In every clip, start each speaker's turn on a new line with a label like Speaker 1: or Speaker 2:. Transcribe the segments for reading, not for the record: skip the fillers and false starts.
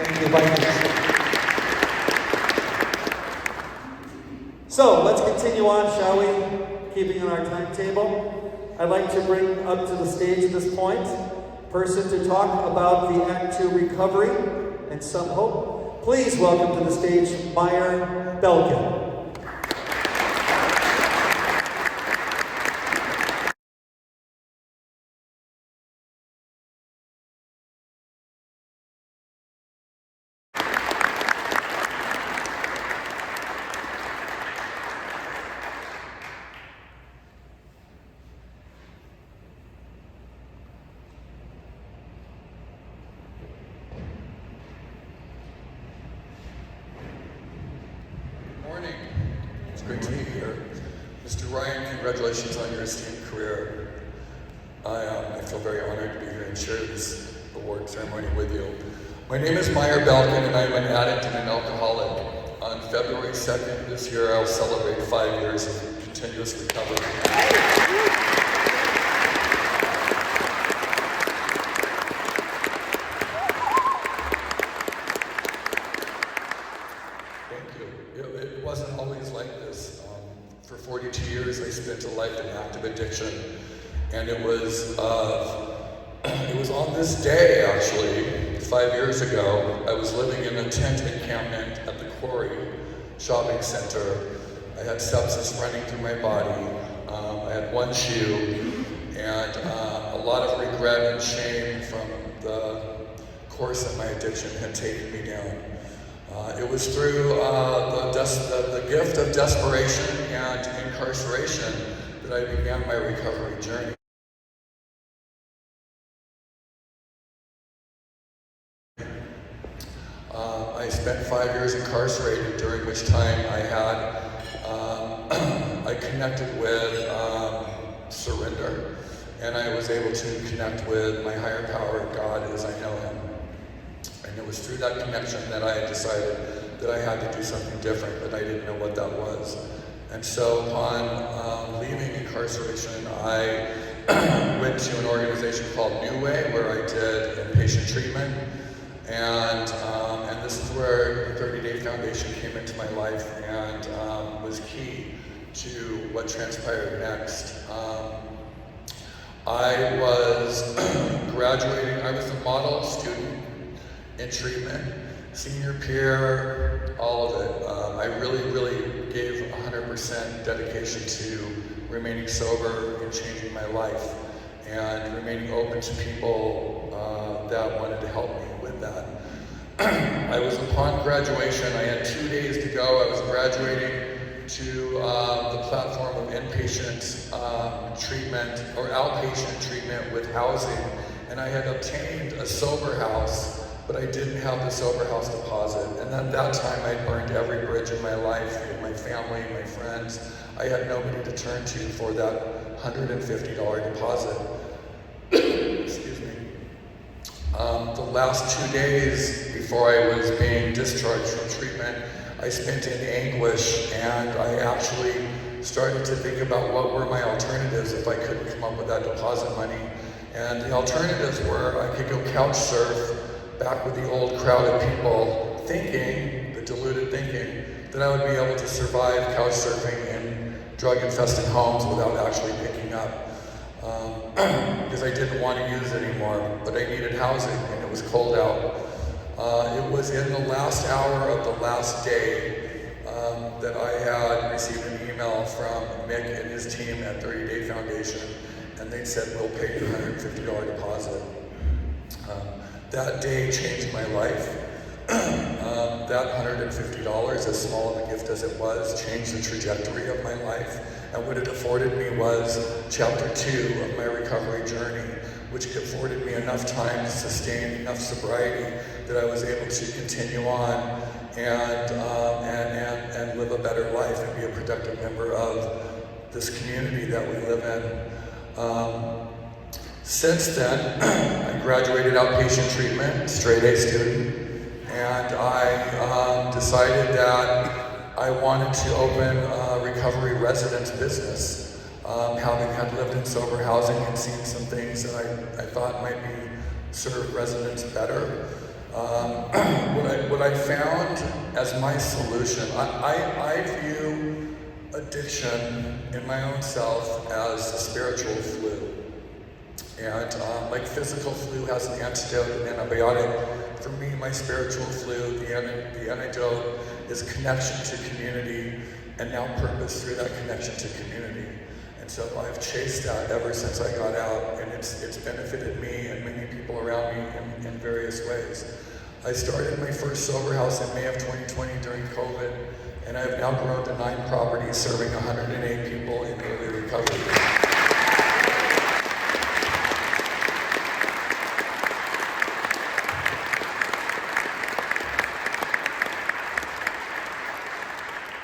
Speaker 1: Thank you, Vikings. So let's continue on, shall we? Keeping on our timetable. I'd like to bring up to the stage at this point person to talk about the Act 2 recovery and some hope. Please welcome to the stage Meyer Belkin.
Speaker 2: It's great to be here. Mr. Ryan, congratulations on your esteemed career. I feel very honored to be here and share this award ceremony with you. My name is Meyer Belkin, and I'm an addict and an alcoholic. On February 2nd this year, I'll celebrate 5 years of continuous recovery. It wasn't always like this. For 42 years, I spent a life in active addiction, and it was on this day, actually, 5 years ago. I was living in a tent encampment at the Quarry Shopping Center. I had sepsis running through my body. I had one shoe, and a lot of regret and shame from the course that my addiction had taken me down. It was through the gift of desperation and incarceration that I began my recovery journey. I spent 5 years incarcerated, during which time I connected with surrender, and I was able to connect with my higher power, God, as I know Him. And it was through that connection that I had decided that I had to do something different, but I didn't know what that was. And so upon leaving incarceration, I went to an organization called New Way, where I did inpatient treatment. And this is where the 30-Day Foundation came into my life and was key to what transpired next. I was graduating. I was a model student in treatment, senior peer, all of it. I really gave 100% dedication to remaining sober and changing my life, and remaining open to people that wanted to help me with that. I was upon graduation. I had 2 days to go. I was graduating to the platform of inpatient treatment or outpatient treatment with housing, and I had obtained a sober house, but I didn't have the sober house deposit. And at that time, I'd burned every bridge in my life, with my family, my friends. I had nobody to turn to for that $150 deposit. Excuse me. The last 2 days before I was being discharged from treatment, I spent in anguish, and I actually started to think about what were my alternatives if I couldn't come up with that deposit money. And the alternatives were I could go couch surf back with the old crowd of people, thinking, the deluded thinking, that I would be able to survive couch surfing in drug-infested homes without actually picking up. Because I didn't want to use it anymore, but I needed housing, and it was cold out. It was in the last hour of the last day that I had received an email from Mick and his team at 30-Day Foundation, and they said, we'll pay you $150 deposit. That day changed my life. That $150, as small of a gift as it was, changed the trajectory of my life. And what it afforded me was chapter 2 of my recovery journey, which afforded me enough time to sustain enough sobriety that I was able to continue on and live a better life and be a productive member of this community that we live in. Since then, I graduated outpatient treatment, straight A student, and I decided that I wanted to open a recovery residence business. Having had lived in sober housing and seen some things that I thought might be serve residents better. What I found as my solution, I view addiction in my own self as a spiritual flu. And like physical flu has an antidote, an antibiotic. For me, my spiritual flu, the antidote is connection to community, and now purpose through that connection to community. And so I've chased that ever since I got out, and it's benefited me and many people around me in various ways. I started my first sober house in May of 2020 during COVID, and I've now grown to 9 properties serving 108 people in early recovery.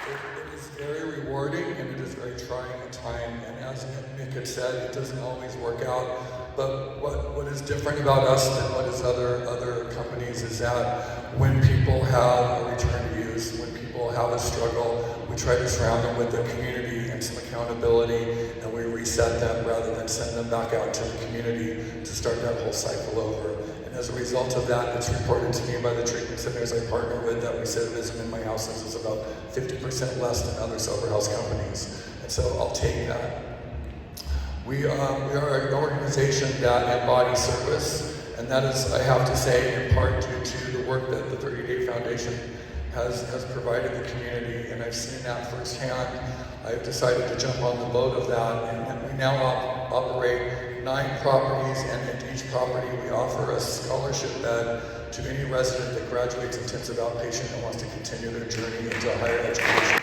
Speaker 2: It is very rewarding, and it is very trying at times. And as Nick had said, it doesn't always work out. But what is different about us than what is other companies is that when people have a return to use, when people have a struggle, we try to surround them with a community and some accountability, and we reset them rather than send them back out to the community to start that whole cycle over. And as a result of that, it's reported to me by the treatment centers I partner with that recidivism in my houses is about 50% less than other sober house companies. And so I'll take that. We are an organization that embodies service, and that is, I have to say, in part due to the work that the 30-Day Foundation has provided the community, and I've seen that firsthand. I've decided to jump on the boat of that, and we now operate 9 properties, and at each property we offer a scholarship bed to any resident that graduates intensive outpatient and wants to continue their journey into higher education.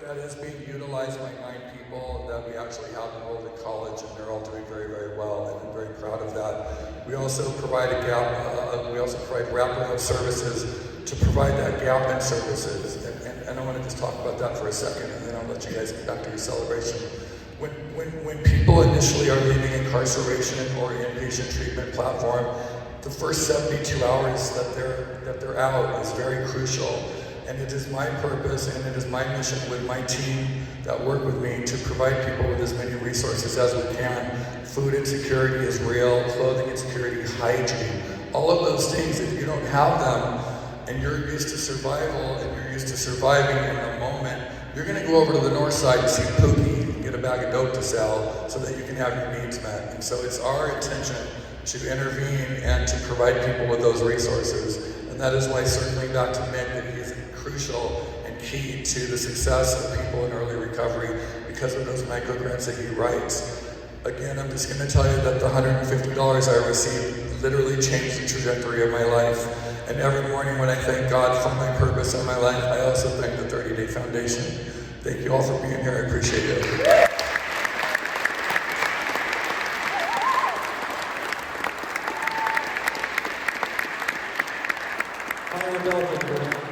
Speaker 2: That is being utilized by 9 people that we actually have enrolled in college, and they're all doing very, very well, and I'm very proud of that. We also provide wraparound services to provide that gap in services, and I want to just talk about that for a second, and then I'll let you guys get back to your celebration. When people initially are leaving incarceration or inpatient treatment platform, the first 72 hours that they're out is very crucial. And it is my purpose and it is my mission with my team that work with me to provide people with as many resources as we can. Food insecurity is real, clothing insecurity, hygiene, all of those things. If you don't have them and you're used to survival and you're used to surviving in the moment, you're gonna go over to the north side and see Pookie and get a bag of dope to sell so that you can have your needs met. And so it's our intention to intervene and to provide people with those resources. And that is why circling back to Mick, that he is crucial and key to the success of people in early recovery because of those micro grants that he writes. Again, I'm just going to tell you that the $150 I received literally changed the trajectory of my life. And every morning when I thank God for my purpose in my life, I also thank the 30-Day Foundation. Thank you all for being here. I appreciate it.
Speaker 1: Meyer, Belkin.